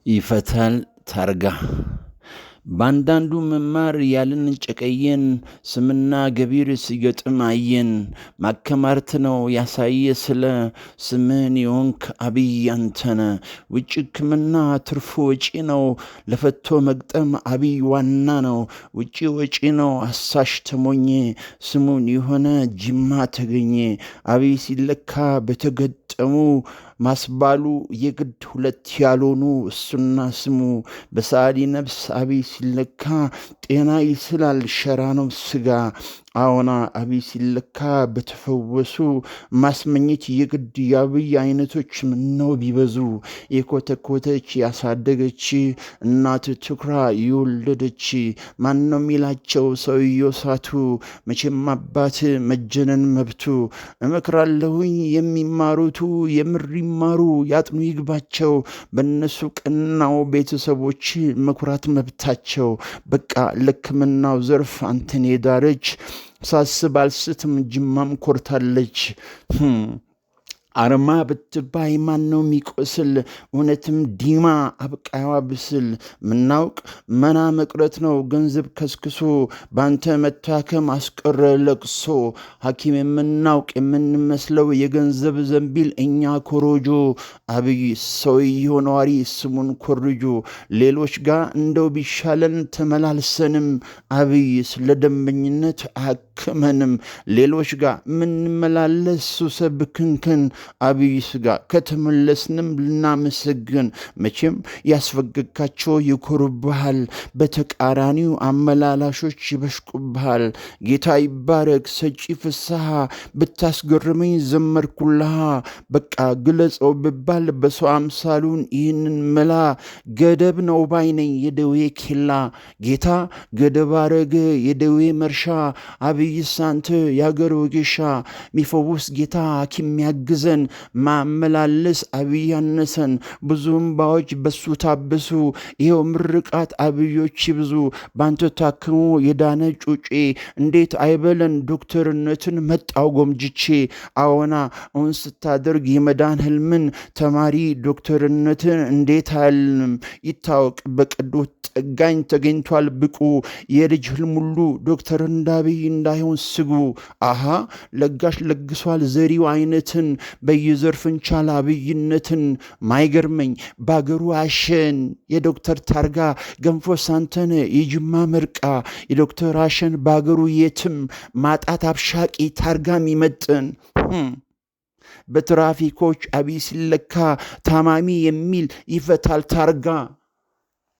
ይፈታል ታርጋ በአንዳንዱ መማር ያልን ጨቀየን ስምና ገቢር ሲገጥም አየን ማከማርት ነው ያሳየ ስለ ስምን የሆንክ አብይ አንተነ ውጭ ሕክምና ትርፉ ወጪ ነው ለፈቶ መግጠም አብይ ዋና ነው ውጪ ወጪ ነው አሳሽ ተሞኘ ስሙን የሆነ ጅማ ተገኘ አብይ ሲለካ በተገጠሙ ማስባሉ የግድ ሁለት ያልሆኑ እሱና ስሙ በሳሊ ነፍስ አብይ ሲለካ ጤና ይስላል ሸራ ነው ስጋ አዎና አብይ ሲለካ በተፈወሱ ማስመኘት የግድ የአብይ አይነቶች ምነው ቢበዙ የኮተኮተች ያሳደገች እናት ትኩራ የወለደች ማነው የሚላቸው ሰውየው ሳቱ መቼም አባት መጀነን መብቱ እመክራለሁኝ የሚማሩቱ የምር ይማሩ ያጥኑ ይግባቸው በእነሱ ቀናው ቤተሰቦች መኩራት መብታቸው በቃ ለሕክምናው ዘርፍ አንተን የዳረች ሳስብ አልስትም ጅማም ኮርታለች አርማ ብትባይ ማነው የሚቆስል እውነትም ዲማ አብቃያዋ ብስል ምናውቅ መና መቅረት ነው ገንዘብ ከስክሶ ባንተ መታከም አስቀረ ለቅሶ ሐኪም የምናውቅ የምንመስለው የገንዘብ ዘንቢል እኛ ኮሮጆ አብይ ሰውየው ነዋሪ ስሙን ኮርጆ ሌሎች ጋር እንደው ቢሻለን ተመላልሰንም አብይ ስለ ደንበኝነት አክመንም ሌሎች ጋር ምንመላለስ ሱሰብክንክን አብይ ስጋ ከተመለስንም ልናመሰግን መቼም ያስፈገግካቸው ይኮሩብሃል በተቃራኒው አመላላሾች ይበሽቁብሃል ጌታ ይባረክ ሰጪ ፍስሐ ብታስገርመኝ ዘመርኩልሃ በቃ ግለጸው ብባል በሰው አምሳሉን ይህንን መላ ገደብ ነው ባይነኝ የደዌ ኬላ ጌታ ገደብ አረገ የደዌ መርሻ አብይ ሳንተ ያገር ወጌሻ ሚፈውስ ጌታ ሐኪም ያግዘን ማመላለስ አብይ ያነሰን ብዙ እምባዎች በሱ ታበሱ ይኸው ምርቃት አብዮች ይብዙ ባንተ ታክሞ የዳነ ጩጬ እንዴት አይበለን ዶክተርነትን መጣው ጎምጅቼ አዎና አሁን ስታደርግ የመዳን ህልምን ተማሪ ዶክተርነትን እንዴት አያልንም ይታወቅ በቀዶ ጠጋኝ ተገኝቷል ብቁ የልጅ ህልም ሁሉ ዶክተር እንዳብይ እንዳይሆን ስጉ አሃ ለጋሽ ለግሷል ዘሪው አይነትን በየዘርፍ እንቻል አብይነትን ማይገርመኝ ባገሩ አሸን የዶክተር ታርጋ ገንፎ ሳንተን የጅማ መርቃ የዶክተር አሸን ባገሩ የትም ማጣት አብሻቂ ታርጋም ይመጥን በትራፊኮች አብይ ሲለካ ታማሚ የሚል ይፈታል ታርጋ